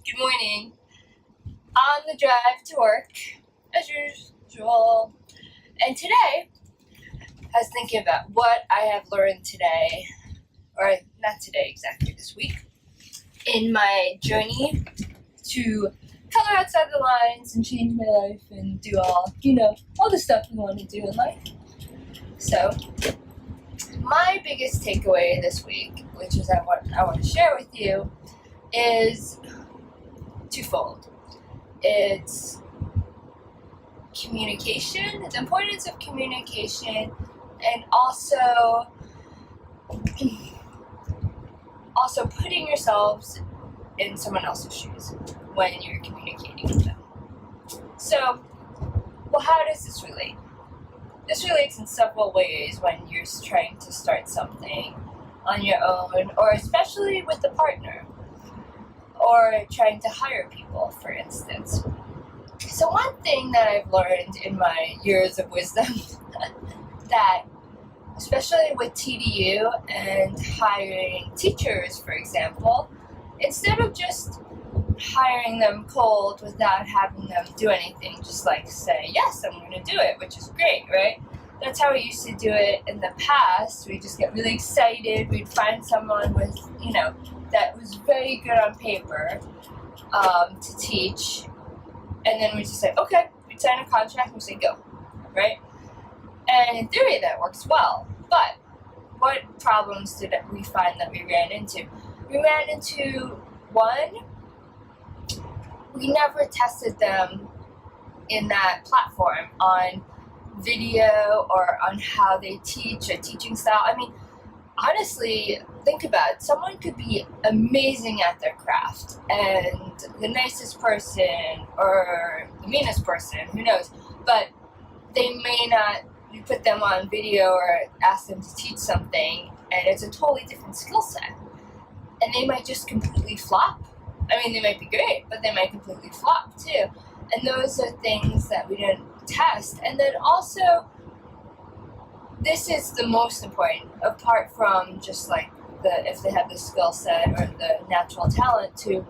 Good morning. On the drive to work, as usual. And today, I was thinking about what I have learned today, or not today exactly, this week, in my journey to color outside the lines and change my life and do all the stuff we want to do in life. So, my biggest takeaway this week, which is I want to share with you, is twofold. It's communication, the importance of communication, and also putting yourselves in someone else's shoes when you're communicating with them. So, how does this relate? This relates in several ways when you're trying to start something on your own, or especially with a partner, or trying to hire people, for instance. So one thing that I've learned in my years of wisdom, that especially with TDU and hiring teachers, for example, instead of just hiring them cold without having them do anything, just like say, yes, I'm going to do it, which is great, right? That's how we used to do it in the past. We just get really excited. We'd find someone with, that was very good on paper to teach. And then we just say, okay, we'd sign a contract and we say, go, right? And in theory, that works well. But what problems did we find that we ran into? We ran into, one, we never tested them in that platform on video or on how they teach, a teaching style. I mean, honestly, think about it. Someone could be amazing at their craft and the nicest person or the meanest person, who knows, but they may not, you put them on video or ask them to teach something and it's a totally different skill set. And they might just completely flop. I mean, they might be great, but they might completely flop too. And those are things that we didn't test. And then also, this is the most important, apart from just like if they have the skill set or the natural talent to,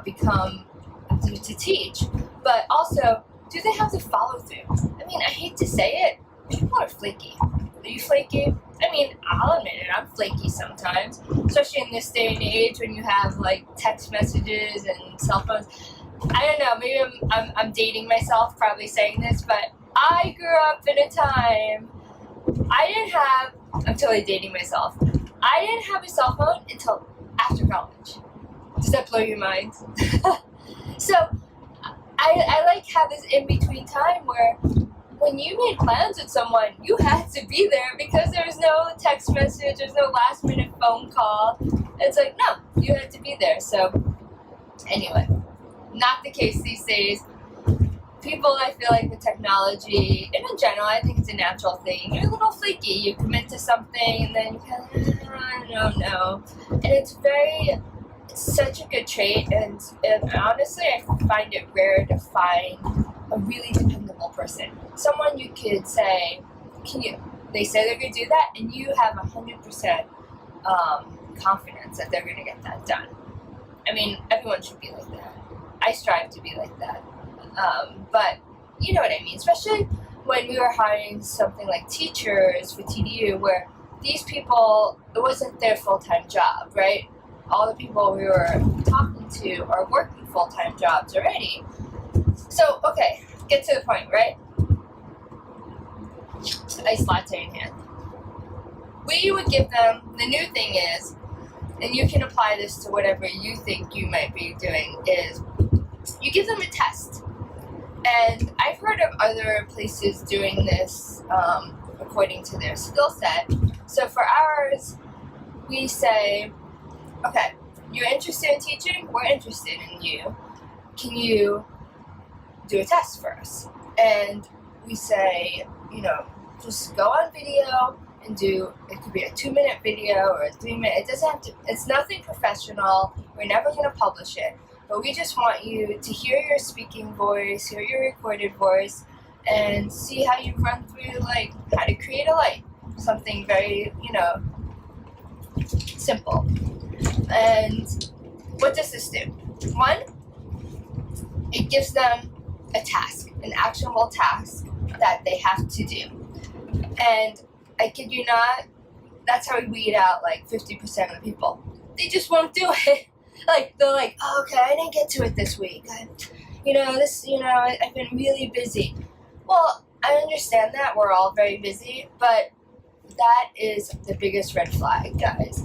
become, to teach, but also, do they have the follow through? I mean, I hate to say it, people are flaky. Are you flaky? I mean, I'll admit it, I'm flaky sometimes, especially in this day and age when you have like text messages and cell phones. I don't know, maybe I'm dating myself probably saying this, but I grew up in a time, I'm totally dating myself, I didn't have a cell phone until after college. Does that blow your mind? So, I like have this in-between time where when you made plans with someone, you had to be there because there was no text message, there's no last-minute phone call. It's like, no, you had to be there. So, anyway, not the case these days. People, I feel like with technology, and in general, I think it's a natural thing. You're a little flaky. You commit to something, and then you kind of, I don't know. And it's such a good trait, and honestly, I find it rare to find a really dependable person. Someone you could say, they say they're going to do that, and you have 100% confidence that they're going to get that done. I mean, everyone should be like that. I strive to be like that. But you know what I mean, especially when we were hiring something like teachers for TDU, where these people, it wasn't their full-time job, right? All the people we were talking to are working full-time jobs already. So, okay, get to the point, right? Ice latte in hand. We would give them, the new thing is, and you can apply this to whatever you think you might be doing, is you give them a test. And I've heard of other places doing this according to their skill set. So for ours, we say, okay, you're interested in teaching? We're interested in you. Can you do a test for us? And we say, just go on video and it could be a 2-minute video or a 3-minute, it doesn't have to, it's nothing professional, we're never going to publish it. But we just want you to hear your speaking voice, hear your recorded voice, and see how you run through, like, how to create a light. Something very, simple. And what does this do? One, it gives them a task, an actionable task that they have to do. And I kid you not, that's how we weed out like 50% of the people. They just won't do it. Like, they're like, oh, okay, I didn't get to it this week. I've been really busy. Well, I understand that we're all very busy, but that is the biggest red flag, guys.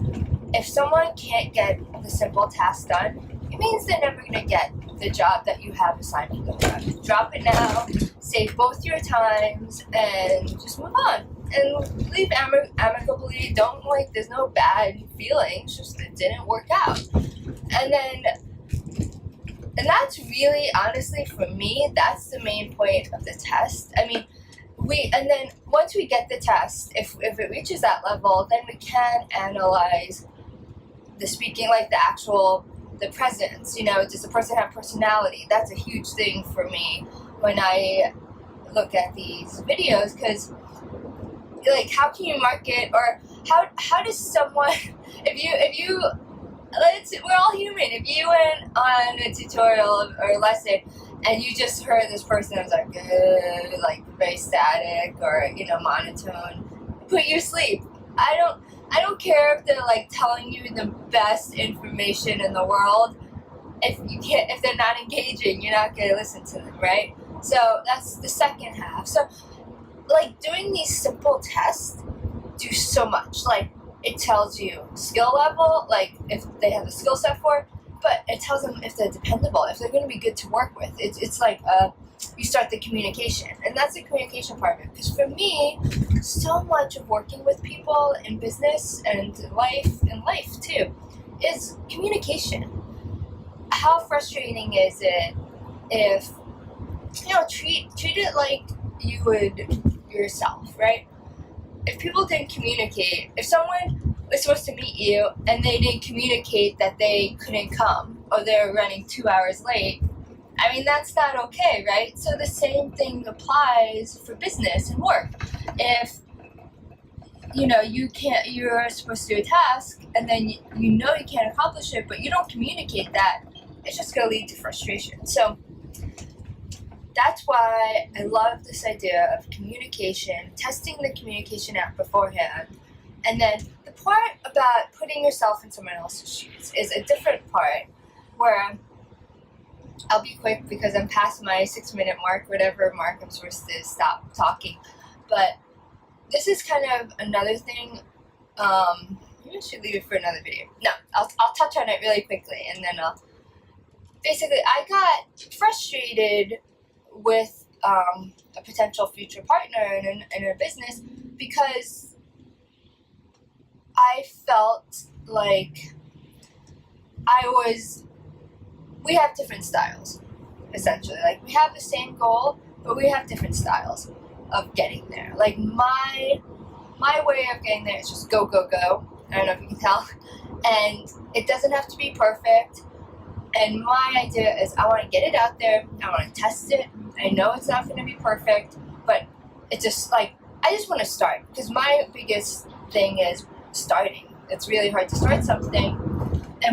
If someone can't get the simple task done, it means they're never going to get the job that you have assigned to them. Drop it now, save both your times, and just move on. And leave amicably. Don't, like, there's no bad feelings, just it didn't work out. And that's really, honestly, for me, that's the main point of the test. I mean, and then once we get the test, if it reaches that level, then we can analyze the speaking, like the presence, does the person have personality? That's a huge thing for me when I look at these videos, because, like, how can you market, or how does someone, if you we're all human. If you went on a tutorial or a lesson and you just heard this person that was like very static or monotone, put you to sleep. I don't care if they're like telling you the best information in the world. If they're not engaging, you're not gonna listen to them, right? So that's the second half. So, like, doing these simple tests do so much. Like, it tells you skill level, like if they have the skill set for it, but it tells them if they're dependable, if they're going to be good to work with. It's like you start the communication, and that's the communication part of it. Because for me, so much of working with people in business and life too, is communication. How frustrating is it if treat it like you would yourself, right? If people didn't communicate, if someone was supposed to meet you and they didn't communicate that they couldn't come or they're running 2 hours late, I mean, that's not okay, right? So the same thing applies for business and work. If, you're supposed to do a task and then you can't accomplish it, but you don't communicate that, it's just going to lead to frustration. So that's why I love this idea of communication, testing the communication out beforehand. And then the part about putting yourself in someone else's shoes is a different part where I'll be quick because I'm past my 6-minute mark, whatever mark I'm supposed to stop talking. But this is kind of another thing. Maybe I should leave it for another video. No, I'll touch on it really quickly, and then basically I got frustrated with a potential future partner in a business because I felt like we have different styles, essentially. Like, we have the same goal, but we have different styles of getting there. Like, my way of getting there is just go, go, go. I don't know if you can tell. And it doesn't have to be perfect. And my idea is I want to get it out there. I want to test it. I know it's not going to be perfect, but it's just like, I just want to start. Because my biggest thing is starting. It's really hard to start something.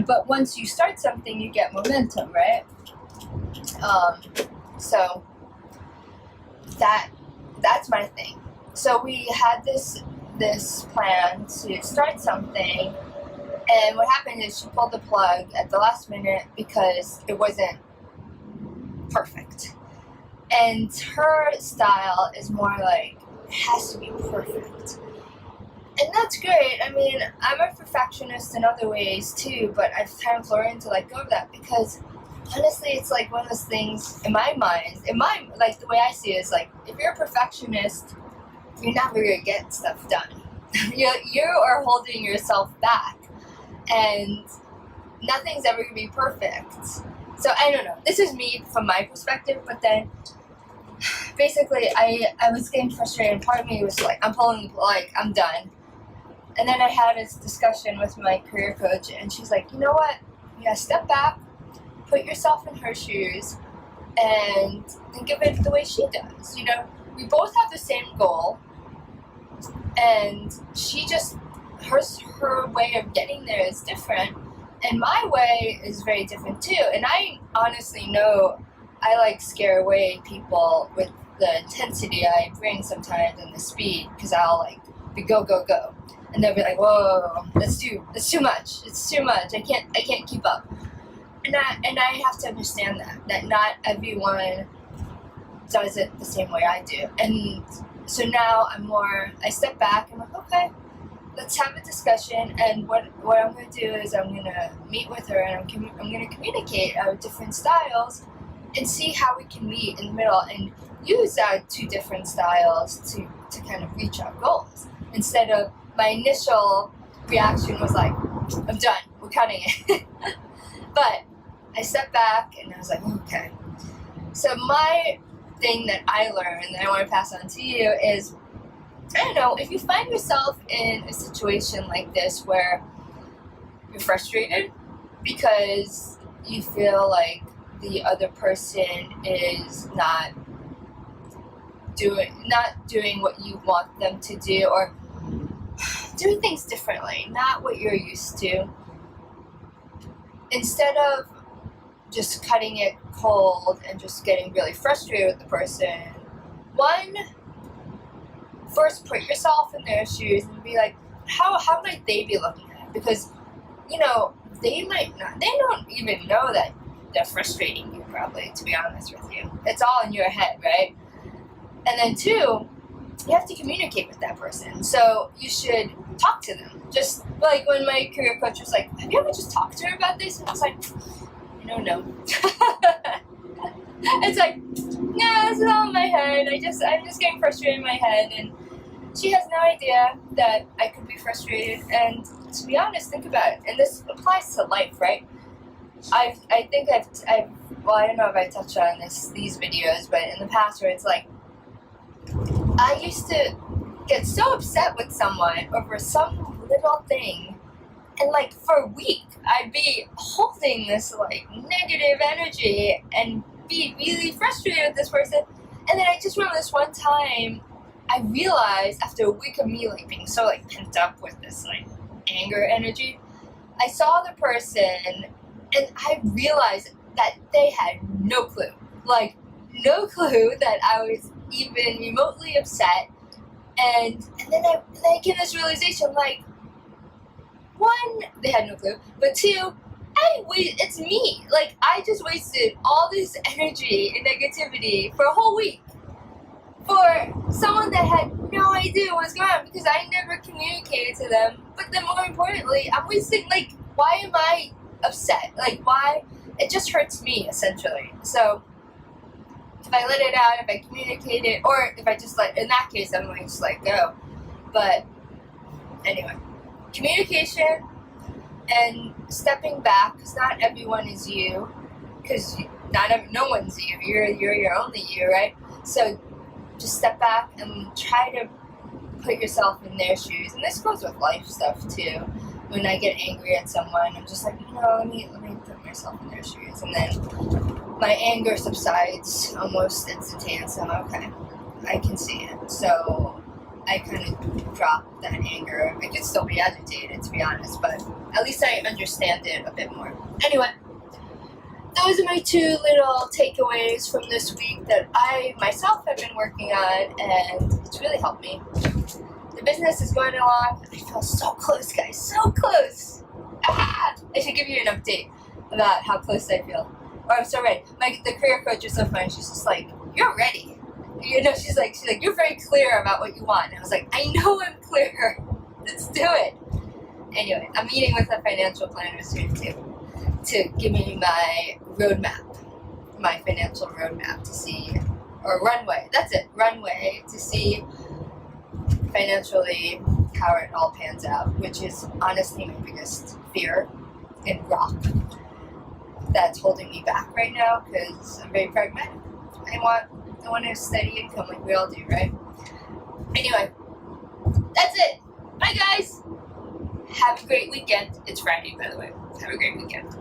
But once you start something, you get momentum, right? So that's my thing. So we had this plan to start something. And what happened is she pulled the plug at the last minute because it wasn't perfect. And her style is more like, it has to be perfect. And that's great. I mean, I'm a perfectionist in other ways too, but I've kind of learned to let go of that because honestly, it's like one of those things in my mind, like the way I see it is like, if you're a perfectionist, you're never going to get stuff done. You are holding yourself back. And nothing's ever going to be perfect. So I don't know. This is me from my perspective, but then basically I was getting frustrated, and part of me was like, I'm pulling, like, I'm done. And then I had this discussion with my career coach, and she's like, you know what? You gotta step back, put yourself in her shoes, and think of it the way she does. We both have the same goal, and she just, her way of getting there is different, And my way is very different too. And I honestly know I like scare away people with the intensity I bring sometimes and the speed, because I'll like be go go go, and they'll be like, whoa, that's too much. It's too much. I can't keep up. And I have to understand that not everyone does it the same way I do. And so now I step back and I'm like, okay, let's have a discussion, and what I'm going to do is I'm going to meet with her, and I'm going to communicate our different styles and see how we can meet in the middle and use our two different styles to kind of reach our goals. Instead of my initial reaction was like, I'm done, we're cutting it. But I stepped back and I was like, okay. So my thing that I learned that I want to pass on to you is, I don't know, if you find yourself in a situation like this where you're frustrated because you feel like the other person is not doing what you want them to do, or doing things differently, not what you're used to, instead of just cutting it cold and just getting really frustrated with the person, first put yourself in their shoes and be like, how might they be looking at it? Because, they don't even know that they're frustrating you, probably, to be honest with you. It's all in your head, right? And then two, you have to communicate with that person. So you should talk to them. Just like when my career coach was like, have you ever just talked to her about this? And I was like, no. It's like, no, this is all in my head. I'm just getting frustrated in my head, and she has no idea that I could be frustrated. And to be honest, think about it. And this applies to life, right? I don't know if I touched on these videos, but in the past where it's like, I used to get so upset with someone over some little thing, and like for a week, I'd be holding this like negative energy and be really frustrated with this person. And then I just remember this one time, I realized after a week of me like being so like pent up with this like anger energy, I saw the person and I realized that they had no clue that I was even remotely upset. And then I came to this realization, like, one, they had no clue, but two, it's me. Like, I just wasted all this energy and negativity for a whole week for someone that had no idea what was going on, because I never communicated to them. But then more importantly, I'm wasting, like, why am I upset? Like, why? It just hurts me, essentially. So if I let it out, if I communicate it, or if I just in that case, I'm going to just let go. But anyway, communication and stepping back, because not everyone is you, because no one's you. You're your only you, right? So just step back and try to put yourself in their shoes. And this goes with life stuff too. When I get angry at someone, I'm just like, let me put myself in their shoes, and then my anger subsides almost instantaneously. I'm okay, I can see it. So I kind of drop that anger. I could still be agitated, to be honest, but at least I understand it a bit more. Anyway, those are my two little takeaways from this week that I myself have been working on, and it's really helped me. The business is going along. I feel so close, guys, so close. I should give you an update about how close I feel. Or I'm so ready. The career coach is so funny. She's just like, you're ready. She's like, you're very clear about what you want. And I was like, I know I'm clear. Let's do it. Anyway, I'm meeting with a financial planner soon too, to give me my financial roadmap to see, or runway. That's it, runway to see financially how it all pans out, which is honestly my biggest fear and rock that's holding me back right now, because I'm very pragmatic. I want a steady income like we all do, right? Anyway, that's it. Bye, guys. Have a great weekend. It's Friday, by the way. Have a great weekend.